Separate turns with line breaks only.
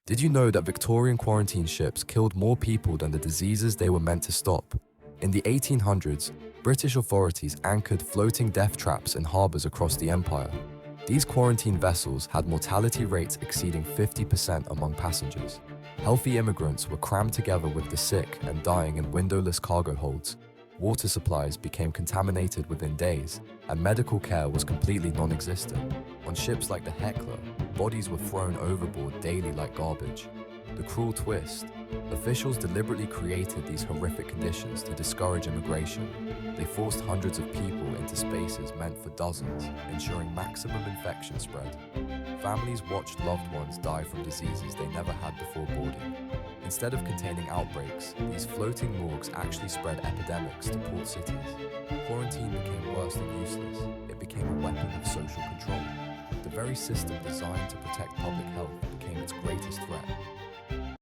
Did you know that Victorian quarantine ships killed more people than the diseases they were meant to stop? In the 1800s, British authorities anchored floating death traps in harbours across the empire. These quarantine vessels had mortality rates exceeding 50% among passengers. Healthy immigrants were crammed together with the sick and dying in windowless cargo holds. Water supplies became contaminated within days, and medical care was completely non-existent. On ships like the Hecla, bodies were thrown overboard daily like garbage. The cruel twist: officials deliberately created these horrific conditions to discourage immigration. They forced hundreds of people into spaces meant for dozens, ensuring maximum infection spread. Families watched loved ones die from diseases they never had before boarding. Instead of containing outbreaks, these floating morgues actually spread epidemics to port cities. Quarantine became worse than useless. It became a weapon of social control. The very system designed to protect public health became its greatest threat.